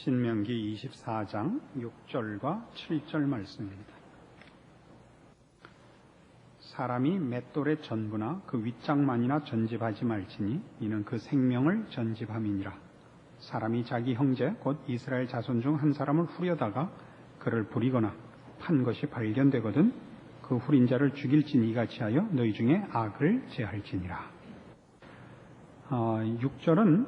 신명기 24장 6절과 7절 말씀입니다. 사람이 맷돌의 전부나 그 윗장만이나 전집하지 말지니 이는 그 생명을 전집함이니라. 사람이 자기 형제 곧 이스라엘 자손 중 한 사람을 후려다가 그를 부리거나 판 것이 발견되거든 그 후린 자를 죽일지니 이같이 하여 너희 중에 악을 제할지니라. 6절은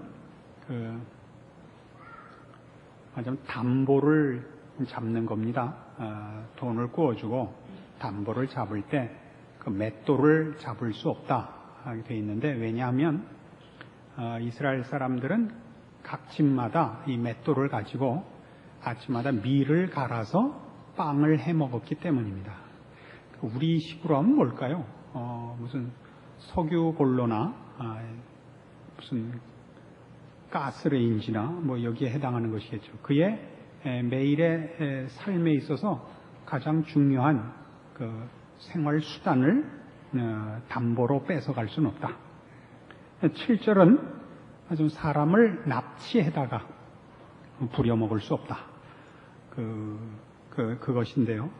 담보를 잡는 겁니다. 돈을 구워주고 담보를 잡을 때 그 맷돌을 잡을 수 없다 하게 되어 있는데, 왜냐하면 이스라엘 사람들은 각 집마다 이 맷돌을 가지고 아침마다 밀을 갈아서 빵을 해 먹었기 때문입니다. 우리 식으로 하면 뭘까요? 무슨 석유 골로나 무슨 가스레인지나 뭐 여기에 해당하는 것이겠죠. 그의 매일의 삶에 있어서 가장 중요한 그 생활 수단을 담보로 뺏어갈 수는 없다. 7절은 아주 사람을 납치해다가 부려먹을 수 없다. 그것인데요.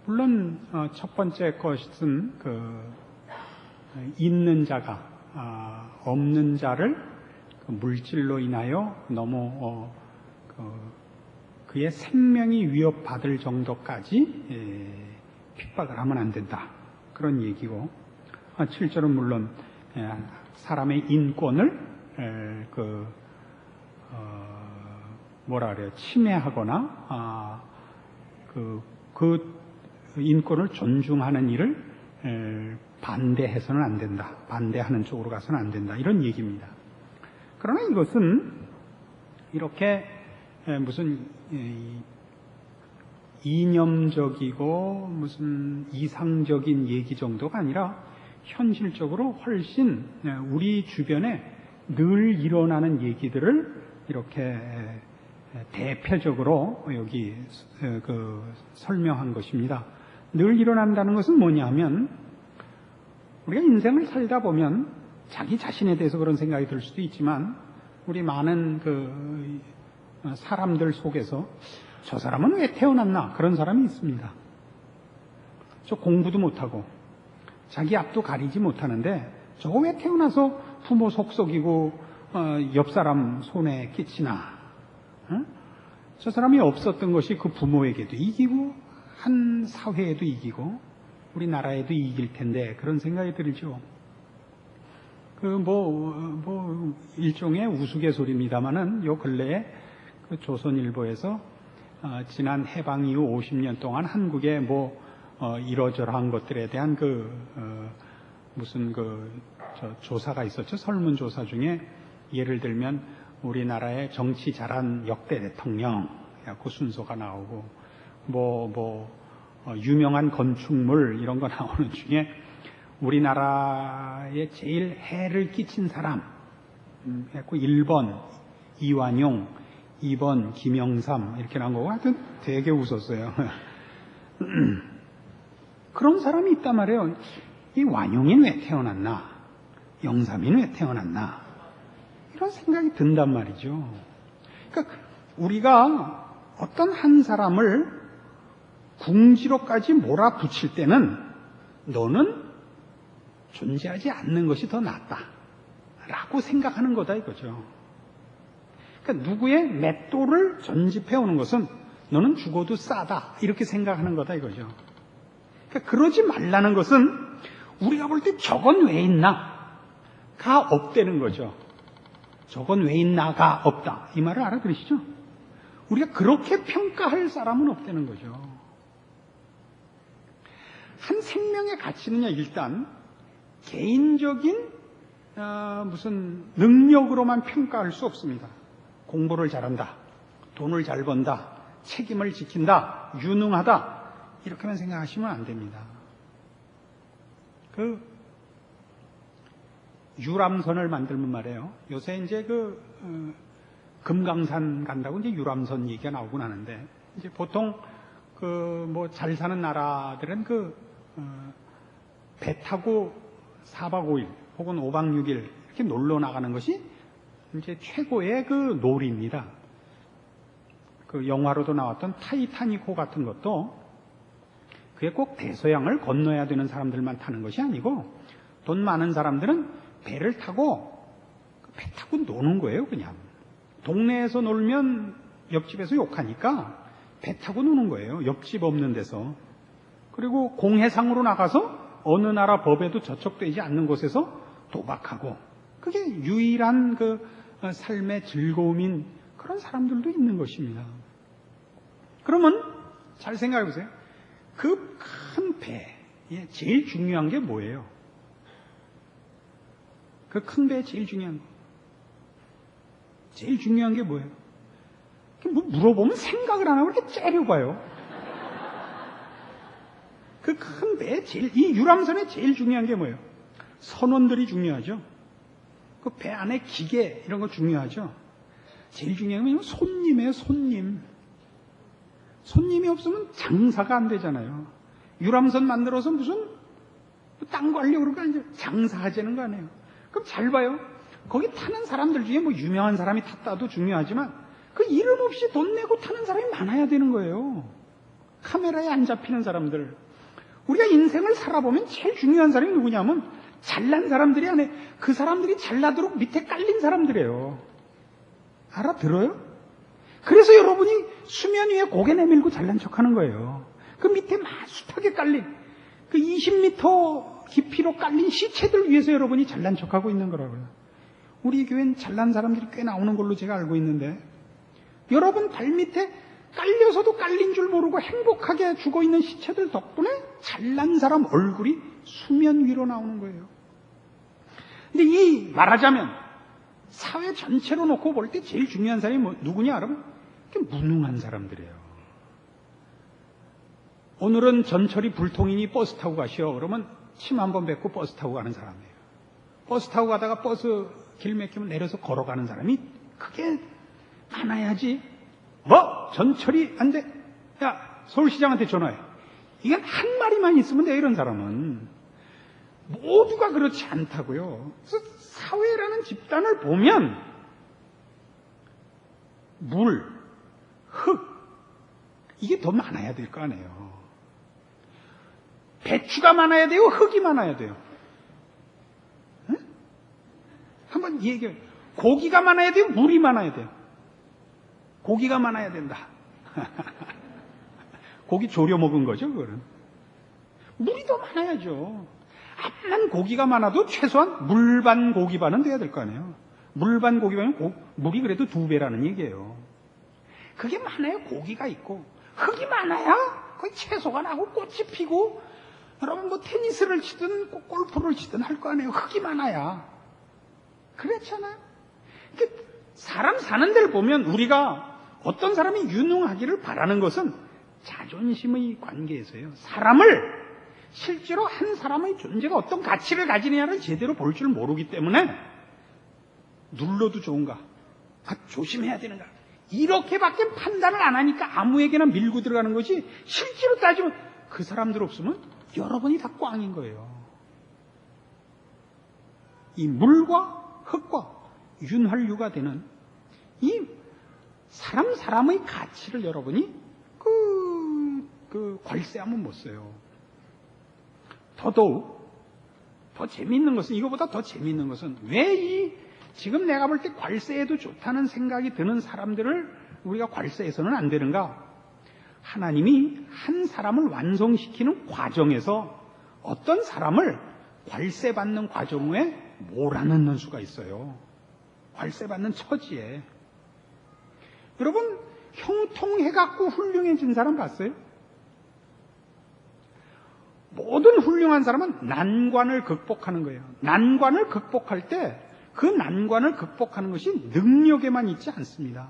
물론 첫 번째 것은 있는 자가 없는 자를 물질로 인하여 너무 그의 생명이 위협받을 정도까지 핍박을 하면 안 된다. 그런 얘기고, 7절은 물론 사람의 인권을 침해하거나 그 인권을 존중하는 일을 반대해서는 안 된다. 반대하는 쪽으로 가서는 안 된다. 이런 얘기입니다. 그러나 이것은 이렇게 무슨 이념적이고 무슨 이상적인 얘기 정도가 아니라 현실적으로 훨씬 우리 주변에 늘 일어나는 얘기들을 이렇게 대표적으로 여기 설명한 것입니다. 늘 일어난다는 것은 뭐냐면, 우리가 인생을 살다 보면 자기 자신에 대해서 그런 생각이 들 수도 있지만, 우리 많은 사람들 속에서 저 사람은 왜 태어났나, 그런 사람이 있습니다. 저 공부도 못하고 자기 앞도 가리지 못하는데 저거 왜 태어나서 부모 속썩이고 옆 사람 손에 끼치나. 저 사람이 없었던 것이 그 부모에게도 이기고 한 사회에도 이기고 우리나라에도 이길 텐데, 그런 생각이 들죠. 일종의 우스갯소리입니다만은 요 근래에 조선일보에서 지난 해방 이후 50년 동안 한국의 이러저러한 것들에 대한 조사가 있었죠. 설문조사 중에 예를 들면 우리나라의 정치 잘한 역대 대통령 그 순서가 나오고 유명한 건축물 이런 거 나오는 중에 우리나라에 제일 해를 끼친 사람 1번 이완용, 2번 김영삼 이렇게 나온 거고, 하여튼 되게 웃었어요. 그런 사람이 있단 말이에요. 이 완용이 왜 태어났나, 영삼이 왜 태어났나, 이런 생각이 든단 말이죠. 그러니까 우리가 어떤 한 사람을 궁지로까지 몰아붙일 때는 너는 존재하지 않는 것이 더 낫다라고 생각하는 거다 이거죠. 그러니까 누구의 맷돌을 전집해오는 것은 너는 죽어도 싸다 이렇게 생각하는 거다 이거죠. 그러니까 그러지 말라는 것은 우리가 볼 때 저건 왜 있나 가 없다는 거죠. 저건 왜 있나가 없다, 이 말을 알아들으시죠? 우리가 그렇게 평가할 사람은 없다는 거죠. 한 생명의 가치는요, 일단 개인적인 무슨 능력으로만 평가할 수 없습니다. 공부를 잘한다, 돈을 잘 번다, 책임을 지킨다, 유능하다, 이렇게만 생각하시면 안 됩니다. 유람선을 만들면 말이에요. 요새 이제 금강산 간다고 이제 유람선 얘기가 나오곤 하는데, 이제 보통 잘 사는 나라들은 배 타고 4박 5일 혹은 5박 6일 이렇게 놀러 나가는 것이 이제 최고의 그 놀이입니다. 그 영화로도 나왔던 타이타닉호 같은 것도 그게 꼭 대서양을 건너야 되는 사람들만 타는 것이 아니고 돈 많은 사람들은 배를 타고 배 타고 노는 거예요. 그냥 동네에서 놀면 옆집에서 욕하니까 배 타고 노는 거예요. 옆집 없는 데서. 그리고 공해상으로 나가서 어느 나라 법에도 저촉되지 않는 곳에서 도박하고, 그게 유일한 그 삶의 즐거움인 그런 사람들도 있는 것입니다. 그러면 잘 생각해 보세요. 그 큰 배에 제일 중요한 게 뭐예요? 그 큰 배에 제일 중요한 거. 제일 중요한 게 뭐예요? 뭐 물어보면 생각을 안 하고 이렇게 째려봐요. 그 큰 배에 이 유람선에 제일 중요한 게 뭐예요? 선원들이 중요하죠. 그 배 안에 기계 이런 거 중요하죠. 제일 중요한 건 손님이에요. 손님이 없으면 장사가 안 되잖아요. 유람선 만들어서 무슨 딴 거 하려고 그러니까 이제 장사하자는 거 아니에요. 그럼 잘 봐요. 거기 타는 사람들 중에 뭐 유명한 사람이 탔다도 중요하지만 그 이름 없이 돈 내고 타는 사람이 많아야 되는 거예요. 카메라에 안 잡히는 사람들. 우리가 인생을 살아보면 제일 중요한 사람이 누구냐면 잘난 사람들이 아니에요. 그 사람들이 잘나도록 밑에 깔린 사람들이에요. 알아들어요? 그래서 여러분이 수면 위에 고개 내밀고 잘난 척하는 거예요. 그 밑에 숱하게 깔린 그 20m 깊이로 깔린 시체들 위해서 여러분이 잘난 척하고 있는 거라고요. 우리 교회는 잘난 사람들이 꽤 나오는 걸로 제가 알고 있는데, 여러분 발밑에 깔려서도 깔린 줄 모르고 행복하게 죽어있는 시체들 덕분에 잘난 사람 얼굴이 수면 위로 나오는 거예요. 근데 말하자면 사회 전체로 놓고 볼 때 제일 중요한 사람이 누구냐 여러분? 무능한 사람들이에요. 오늘은 전철이 불통이니 버스 타고 가시오. 그러면 침 한 번 뱉고 버스 타고 가는 사람이에요. 버스 타고 가다가 버스 길 막히면 내려서 걸어가는 사람이 그게 많아야지. 뭐 전철이 안 돼. 야 서울시장한테 전화해. 이건 한 마리만 있으면 돼. 이런 사람은 모두가 그렇지 않다고요. 그래서 사회라는 집단을 보면 물, 흙 이게 더 많아야 될 거 아니에요. 배추가 많아야 돼요? 흙이 많아야 돼요? 응? 한번 얘기해요. 고기가 많아야 돼요? 물이 많아야 돼요? 고기가 많아야 된다. 고기 졸여 먹은 거죠, 그거는. 물이 더 많아야죠. 암만 고기가 많아도 최소한 물반 고기반은 돼야 될 거 아니에요. 물반 고기반은 물이 그래도 2배라는 얘기예요. 그게 많아야 고기가 있고, 흙이 많아야 거의 채소가 나고 꽃이 피고, 여러분 뭐 테니스를 치든 골프를 치든 할 거 아니에요. 흙이 많아야. 그렇잖아요. 사람 사는 데를 보면 우리가 어떤 사람이 유능하기를 바라는 것은 자존심의 관계에서요. 사람을 실제로 한 사람의 존재가 어떤 가치를 가지느냐를 제대로 볼 줄 모르기 때문에 눌러도 좋은가? 조심해야 되는가? 이렇게밖에 판단을 안 하니까 아무에게나 밀고 들어가는 것이, 실제로 따지면 그 사람들 없으면 여러분이 다 꽝인 거예요. 이 물과 흙과 윤활유가 되는 이 사람의 가치를 여러분이 괄세하면 못 써요. 더더욱 더 재미있는 것은, 이거보다 더 재미있는 것은, 왜 지금 내가 볼 때 괄세해도 좋다는 생각이 드는 사람들을 우리가 괄세해서는 안 되는가? 하나님이 한 사람을 완성시키는 과정에서 어떤 사람을 괄세받는 과정에 몰아넣는 수가 있어요. 괄세받는 처지에. 여러분 형통해갖고 훌륭해진 사람 봤어요? 모든 훌륭한 사람은 난관을 극복하는 거예요. 난관을 극복할 때 그 난관을 극복하는 것이 능력에만 있지 않습니다.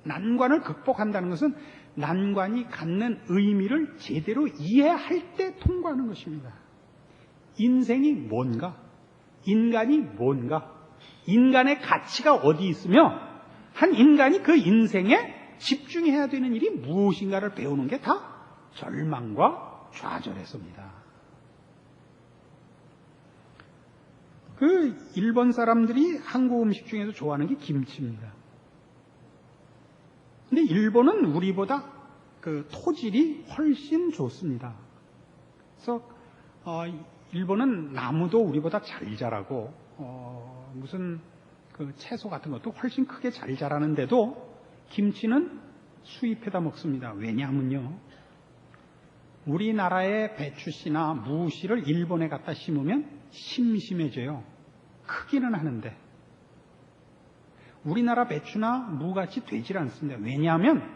난관을 극복한다는 것은 난관이 갖는 의미를 제대로 이해할 때 통과하는 것입니다. 인생이 뭔가? 인간이 뭔가? 인간의 가치가 어디 있으며 한 인간이 그 인생에 집중해야 되는 일이 무엇인가를 배우는 게 다 절망과 좌절에서입니다. 그 일본 사람들이 한국 음식 중에서 좋아하는 게 김치입니다. 근데 일본은 우리보다 그 토질이 훨씬 좋습니다. 그래서 일본은 나무도 우리보다 잘 자라고 무슨 그 채소 같은 것도 훨씬 크게 잘 자라는데도 김치는 수입해다 먹습니다. 왜냐하면요, 우리나라의 배추씨나 무씨를 일본에 갖다 심으면 심심해져요. 크기는 하는데 우리나라 배추나 무같이 되질 않습니다. 왜냐하면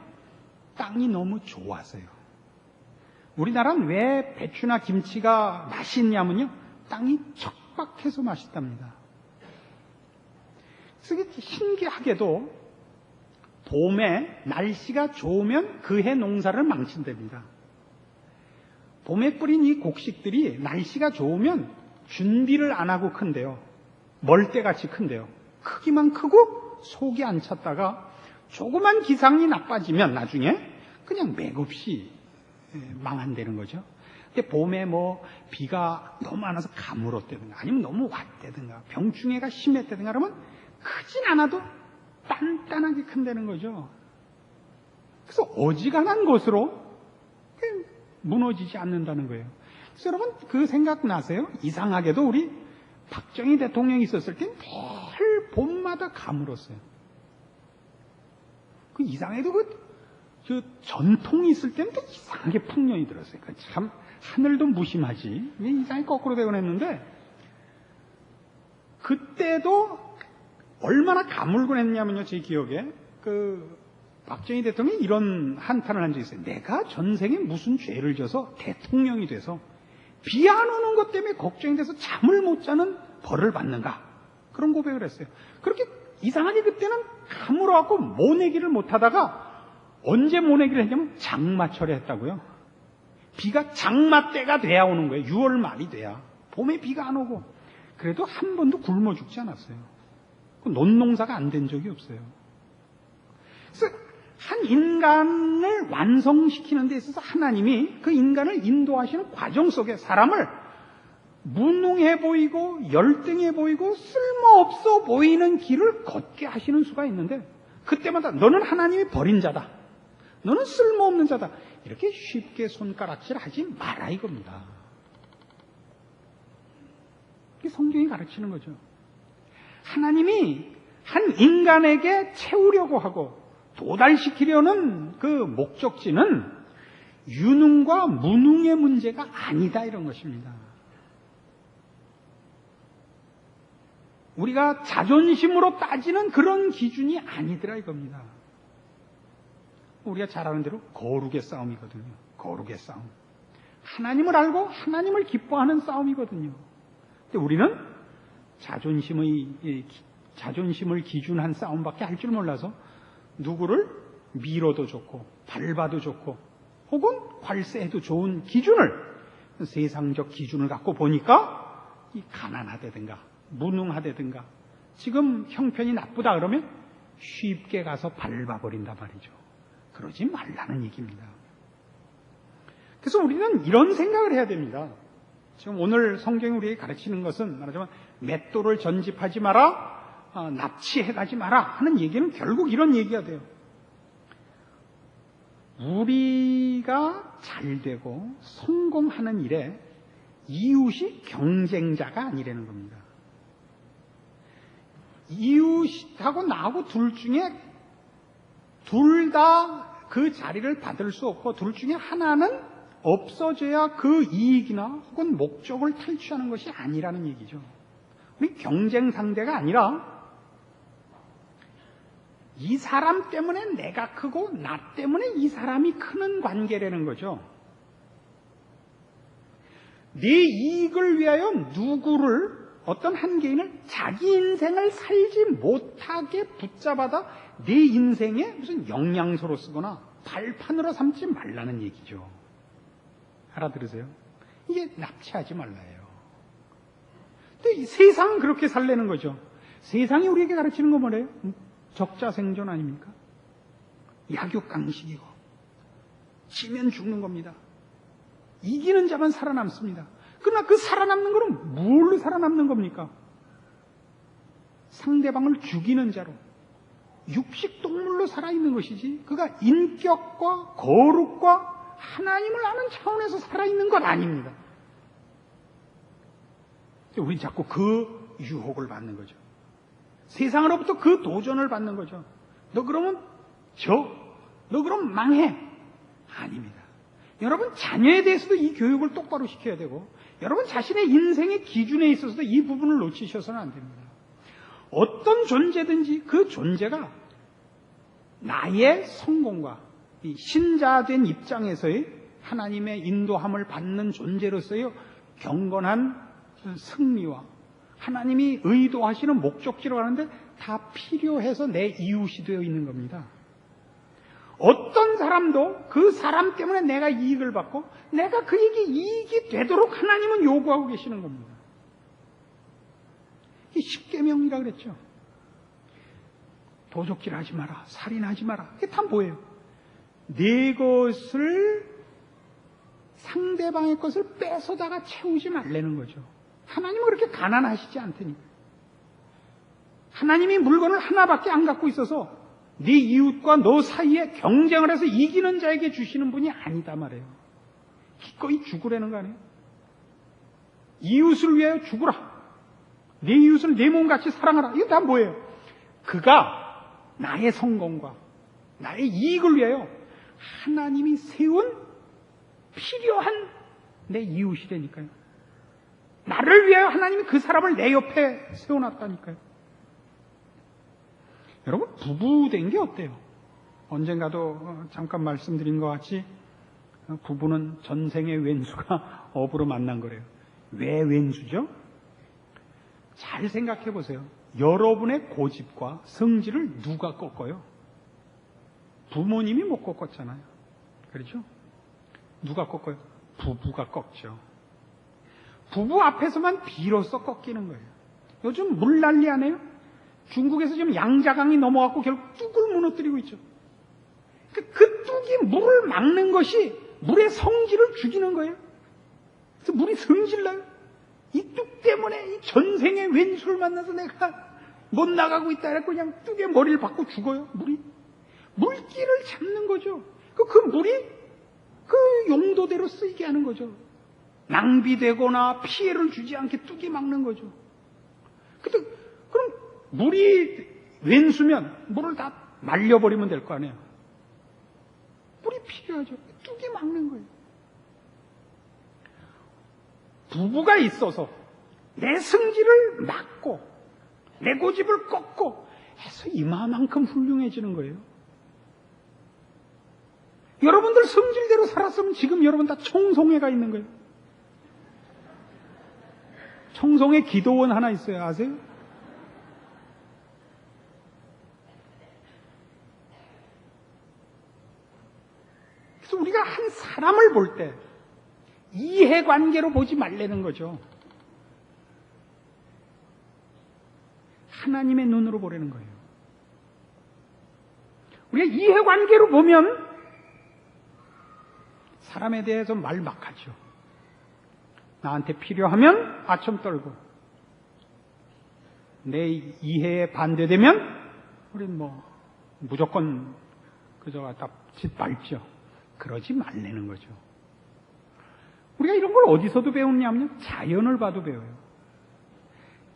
땅이 너무 좋아서요. 우리나라는 왜 배추나 김치가 맛있냐면요, 땅이 척박해서 맛있답니다. 그래서 신기하게도 봄에 날씨가 좋으면 그 해 농사를 망친답니다. 봄에 뿌린 이 곡식들이 날씨가 좋으면 준비를 안 하고 큰대요. 멀대같이 큰대요. 크기만 크고 속이 안 찼다가 조그만 기상이 나빠지면 나중에 그냥 맥없이 망한다는 거죠. 근데 봄에 뭐 비가 너무 많아서 가물었다든가 아니면 너무 왔다든가 병충해가 심했다든가 그러면 크진 않아도 단단하게 큰다는 거죠. 그래서 어지간한 것으로 무너지지 않는다는 거예요. 그래서 여러분 그 생각 나세요? 이상하게도 우리 박정희 대통령이 있었을 때 늘 봄마다 가물었어요. 그 이상해도 그 전통이 있을 때는 또 이상하게 풍년이 들었어요. 참 하늘도 무심하지. 이상하게 거꾸로 되곤 했는데 그때도 얼마나 가물곤 했냐면요, 제 기억에 그 박정희 대통령이 이런 한탄을 한 적이 있어요. 내가 전생에 무슨 죄를 져서 대통령이 돼서 비 안 오는 것 때문에 걱정이 돼서 잠을 못 자는 벌을 받는가, 그런 고백을 했어요. 그렇게 이상하게 그때는 가물어갖고 모내기를 못하다가 언제 모내기를 했냐면 장마철에 했다고요. 비가 장마 때가 돼야 오는 거예요. 6월 말이 돼야. 봄에 비가 안 오고. 그래도 한 번도 굶어 죽지 않았어요. 논농사가 안 된 적이 없어요. 그래서 한 인간을 완성시키는 데 있어서 하나님이 그 인간을 인도하시는 과정 속에 사람을 무능해 보이고 열등해 보이고 쓸모없어 보이는 길을 걷게 하시는 수가 있는데, 그때마다 너는 하나님이 버린 자다, 너는 쓸모없는 자다, 이렇게 쉽게 손가락질하지 마라 이겁니다. 이게 성경이 가르치는 거죠. 하나님이 한 인간에게 채우려고 하고 도달시키려는 그 목적지는 유능과 무능의 문제가 아니다, 이런 것입니다. 우리가 자존심으로 따지는 그런 기준이 아니더라 이겁니다. 우리가 잘 아는 대로 거룩의 싸움이거든요. 거룩의 싸움. 하나님을 알고 하나님을 기뻐하는 싸움이거든요. 근데 우리는 자존심을 기준한 싸움밖에 할 줄 몰라서 누구를 밀어도 좋고 밟아도 좋고 혹은 괄세해도 좋은 기준을, 세상적 기준을 갖고 보니까 이 가난하다든가 무능하다든가 지금 형편이 나쁘다 그러면 쉽게 가서 밟아버린단 말이죠. 그러지 말라는 얘기입니다. 그래서 우리는 이런 생각을 해야 됩니다. 지금 오늘 성경이 우리에게 가르치는 것은 말하자면 맷돌을 전집하지 마라, 납치해가지 마라 하는 얘기는 결국 이런 얘기가 돼요. 우리가 잘 되고 성공하는 일에 이웃이 경쟁자가 아니라는 겁니다. 이웃하고 나하고 둘 중에 둘 다 그 자리를 받을 수 없고 둘 중에 하나는 없어져야 그 이익이나 혹은 목적을 탈취하는 것이 아니라는 얘기죠. 우리 경쟁 상대가 아니라 이 사람 때문에 내가 크고 나 때문에 이 사람이 크는 관계라는 거죠. 내 이익을 위하여 누구를, 어떤 한 개인을 자기 인생을 살지 못하게 붙잡아다 내 인생에 무슨 영양소로 쓰거나 발판으로 삼지 말라는 얘기죠. 알아들으세요? 이게 납치하지 말라예요. 근데 이 세상은 그렇게 살려는 거죠. 세상이 우리에게 가르치는 건 뭐래요? 적자생존 아닙니까? 약육강식이고 지면 죽는 겁니다. 이기는 자만 살아남습니다. 그러나 그 살아남는 거는 뭘로 살아남는 겁니까? 상대방을 죽이는 자로 육식 동물로 살아있는 것이지 그가 인격과 거룩과 하나님을 아는 차원에서 살아있는 건 아닙니다. 우린 자꾸 그 유혹을 받는 거죠. 세상으로부터 그 도전을 받는 거죠. 너 그러면 너 그럼 망해. 아닙니다. 여러분 자녀에 대해서도 이 교육을 똑바로 시켜야 되고 여러분 자신의 인생의 기준에 있어서도 이 부분을 놓치셔서는 안 됩니다. 어떤 존재든지 그 존재가 나의 성공과 이 신자된 입장에서의 하나님의 인도함을 받는 존재로서의 경건한 승리와 하나님이 의도하시는 목적지로 가는데 다 필요해서 내 이웃이 되어 있는 겁니다. 어떤 사람도 그 사람 때문에 내가 이익을 받고 내가 그에게 이익이 되도록 하나님은 요구하고 계시는 겁니다. 이 십계명이라 그랬죠. 도적질 하지 마라, 살인하지 마라. 이게 다 뭐예요? 내 것을 상대방의 것을 뺏어다가 채우지 말라는 거죠. 하나님은 그렇게 가난하시지 않다니까. 하나님이 물건을 하나밖에 안 갖고 있어서 네 이웃과 너 사이에 경쟁을 해서 이기는 자에게 주시는 분이 아니다 말이에요. 기꺼이 죽으라는 거 아니에요? 이웃을 위하여 죽으라. 내 이웃을 내 몸같이 사랑하라. 이거 다 뭐예요? 그가 나의 성공과 나의 이익을 위하여 하나님이 세운 필요한 내 이웃이라니까요. 나를 위하여 하나님이 그 사람을 내 옆에 세워놨다니까요. 여러분 부부된 게 어때요? 언젠가도 잠깐 말씀드린 것 같이 부부는 전생의 왼수가 업으로 만난 거래요. 왜 왼수죠? 잘 생각해 보세요. 여러분의 고집과 성질을 누가 꺾어요? 부모님이 못 꺾었잖아요. 그렇죠? 누가 꺾어요? 부부가 꺾죠. 부부 앞에서만 비로소 꺾이는 거예요. 요즘 물난리 안 해요? 중국에서 지금 양자강이 넘어갔고 결국 뚝을 무너뜨리고 있죠. 그 뚝이 물을 막는 것이 물의 성질을 죽이는 거예요. 그래서 물이 성질나요. 이 뚝 때문에 이 전생의 왼수를 만나서 내가 못 나가고 있다 해서 그냥 뚝에 머리를 박고 죽어요. 물기를 잡는 거죠. 그 물이 그 용도대로 쓰이게 하는 거죠. 낭비되거나 피해를 주지 않게 뚝이 막는 거죠. 그럼 물이 왼수면 물을 다 말려버리면 될 거 아니에요. 물이 필요하죠. 뚝이 막는 거예요. 부부가 있어서 내 성질을 막고 내 고집을 꺾고 해서 이마만큼 훌륭해지는 거예요. 여러분들 성질대로 살았으면 지금 여러분 다 청송회가 있는 거예요. 청송회 기도원 하나 있어요. 아세요? 그래서 우리가 한 사람을 볼 때 이해관계로 보지 말라는 거죠. 하나님의 눈으로 보라는 거예요. 우리가 이해관계로 보면 사람에 대해서 말 막 하죠. 나한테 필요하면 아첨 떨고 내 이해에 반대되면 우린 무조건 그저 다 짓밟죠. 그러지 말라는 거죠. 우리가 이런 걸 어디서도 배우냐면요. 자연을 봐도 배워요.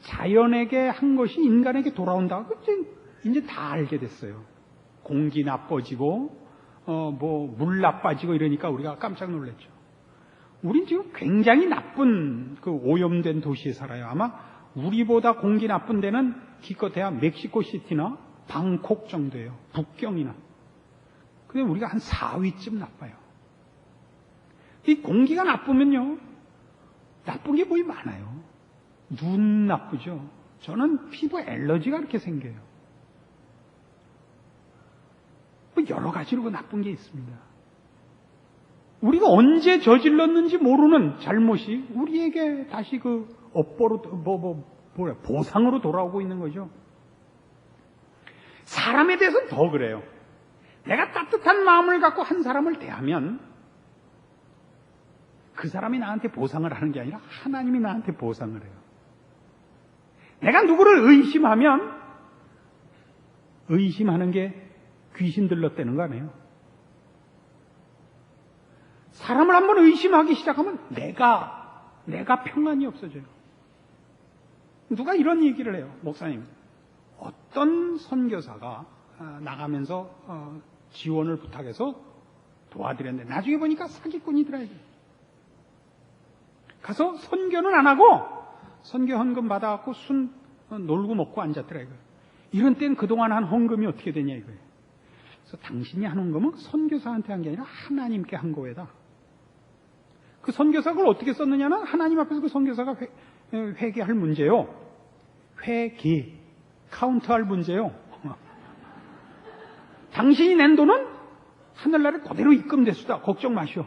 자연에게 한 것이 인간에게 돌아온다. 이제 다 알게 됐어요. 공기 나빠지고 물 나빠지고 이러니까 우리가 깜짝 놀랐죠. 우린 지금 굉장히 나쁜 그 오염된 도시에 살아요. 아마 우리보다 공기 나쁜 데는 기껏해야 멕시코시티나 방콕 정도예요. 북경이나. 근데 우리가 한 4위쯤 나빠요. 이 공기가 나쁘면요, 나쁜 게 뭐이 많아요. 눈 나쁘죠. 저는 피부 알러지가 이렇게 생겨요. 여러 가지로 나쁜 게 있습니다. 우리가 언제 저질렀는지 모르는 잘못이 우리에게 다시 그 업보로 보상으로 돌아오고 있는 거죠. 사람에 대해서는 더 그래요. 내가 따뜻한 마음을 갖고 한 사람을 대하면 그 사람이 나한테 보상을 하는 게 아니라 하나님이 나한테 보상을 해요. 내가 누구를 의심하면 의심하는 게 귀신 들렀다는 거 아니에요? 사람을 한번 의심하기 시작하면 내가 평안이 없어져요. 누가 이런 얘기를 해요. 목사님, 어떤 선교사가 나가면서 지원을 부탁해서 도와드렸는데 나중에 보니까 사기꾼이더라. 가서 선교는 안 하고 선교 헌금 받아갖고 순 놀고 먹고 앉았더라. 이런 때는 그동안 한 헌금이 어떻게 되냐 이거예요. 그래서 당신이 한 헌금은 선교사한테 한 게 아니라 하나님께 한 거에다. 그 선교사가 그걸 어떻게 썼느냐는 하나님 앞에서 그 선교사가 회개할 문제요. 카운트할 문제요. 당신이 낸 돈은 하늘나라에 그대로 입금됐수다. 걱정 마시오.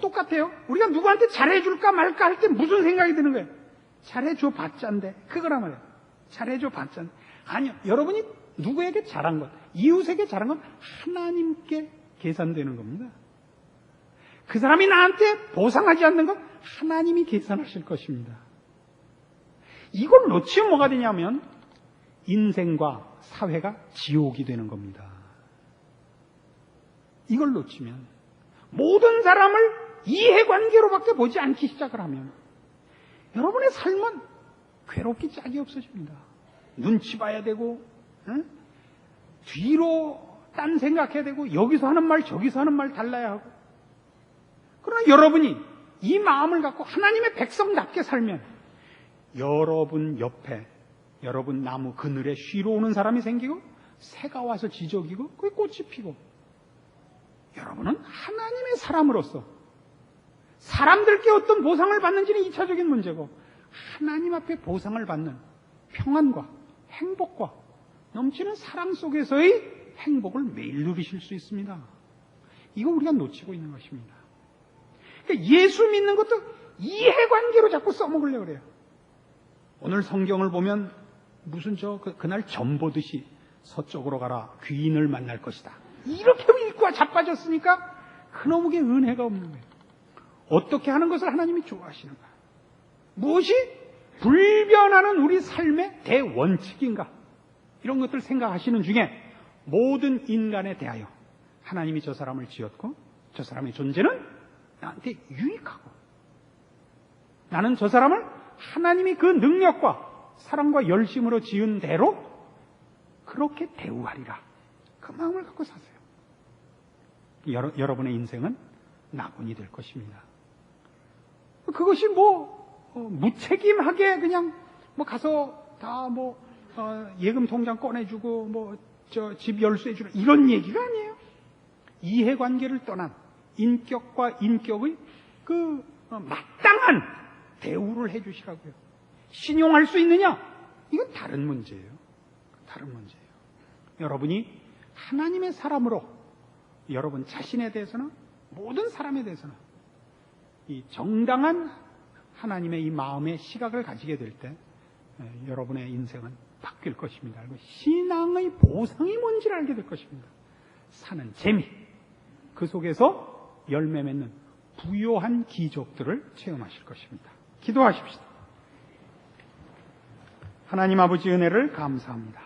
똑같아요. 우리가 누구한테 잘해줄까 말까 할 때 무슨 생각이 드는 거예요? 잘해줘 봤자인데. 그거란 말이에요. 잘해줘 봤자인데. 아니요. 여러분이 누구에게 잘한 것, 이웃에게 잘한 건 하나님께 계산되는 겁니다. 그 사람이 나한테 보상하지 않는 건 하나님이 계산하실 것입니다. 이걸 놓치면 뭐가 되냐면 인생과 사회가 지옥이 되는 겁니다. 이걸 놓치면 모든 사람을 이해관계로밖에 보지 않기 시작을 하면 여러분의 삶은 괴롭기 짝이 없어집니다. 눈치 봐야 되고 뒤로 딴 생각해야 되고 여기서 하는 말 저기서 하는 말 달라야 하고 그러나 여러분이 이 마음을 갖고 하나님의 백성답게 살면 여러분 옆에 여러분 나무 그늘에 쉬러 오는 사람이 생기고 새가 와서 지저귀고 그게 꽃이 피고 여러분은 하나님의 사람으로서 사람들께 어떤 보상을 받는지는 2차적인 문제고 하나님 앞에 보상을 받는 평안과 행복과 넘치는 사랑 속에서의 행복을 매일 누리실 수 있습니다. 이거 우리가 놓치고 있는 것입니다. 그러니까 예수 믿는 것도 이해관계로 자꾸 써먹으려고 그래요. 오늘 성경을 보면 무슨 그날 점 보듯이 서쪽으로 가라 귀인을 만날 것이다. 이렇게 읽고 자빠졌으니까 그놈에게 은혜가 없는 거예요. 어떻게 하는 것을 하나님이 좋아하시는가? 무엇이 불변하는 우리 삶의 대원칙인가? 이런 것들 생각하시는 중에 모든 인간에 대하여 하나님이 저 사람을 지었고 저 사람의 존재는 나한테 유익하고 나는 저 사람을 하나님이 그 능력과 사랑과 열심으로 지은 대로 그렇게 대우하리라. 그 마음을 갖고 사세요. 여러분의 인생은 낙원이 될 것입니다. 그것이 무책임하게 그냥 가서 다 예금 통장 꺼내주고 집 열쇠해주고 이런 얘기가 아니에요. 이해관계를 떠난 인격과 인격의 그 마땅한 대우를 해주시라고요. 신용할 수 있느냐? 이건 다른 문제예요. 다른 문제예요. 여러분이 하나님의 사람으로 여러분 자신에 대해서는 모든 사람에 대해서는 이 정당한 하나님의 이 마음의 시각을 가지게 될 때 여러분의 인생은 바뀔 것입니다. 그리고 신앙의 보상이 뭔지를 알게 될 것입니다. 사는 재미, 그 속에서 열매 맺는 부요한 기적들을 체험하실 것입니다. 기도하십시다. 하나님 아버지 은혜를 감사합니다.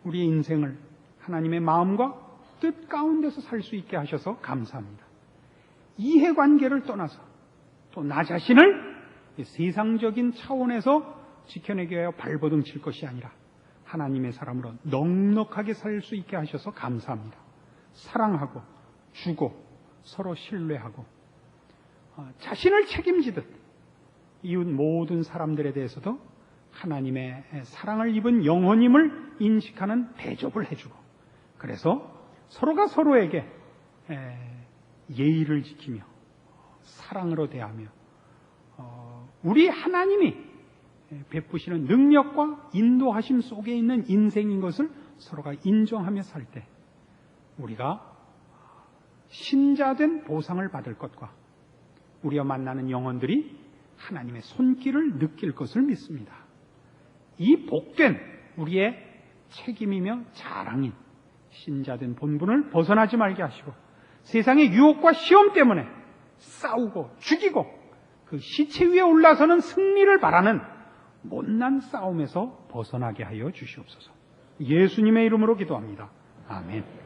우리의 인생을 하나님의 마음과 뜻 가운데서 살 수 있게 하셔서 감사합니다. 이해관계를 떠나서 또 나 자신을 세상적인 차원에서 지켜내기 위하여 발버둥 칠 것이 아니라 하나님의 사람으로 넉넉하게 살 수 있게 하셔서 감사합니다. 사랑하고 주고 서로 신뢰하고 자신을 책임지듯 이웃 모든 사람들에 대해서도 하나님의 사랑을 입은 영혼임을 인식하는 대접을 해주고 그래서 서로가 서로에게 예의를 지키며 사랑으로 대하며 우리 하나님이 베푸시는 능력과 인도하심 속에 있는 인생인 것을 서로가 인정하며 살 때 우리가 신자된 보상을 받을 것과 우리가 만나는 영혼들이 하나님의 손길을 느낄 것을 믿습니다. 이 복된 우리의 책임이며 자랑인 신자된 본분을 벗어나지 말게 하시고 세상의 유혹과 시험 때문에 싸우고 죽이고 그 시체 위에 올라서는 승리를 바라는 못난 싸움에서 벗어나게 하여 주시옵소서. 예수님의 이름으로 기도합니다. 아멘.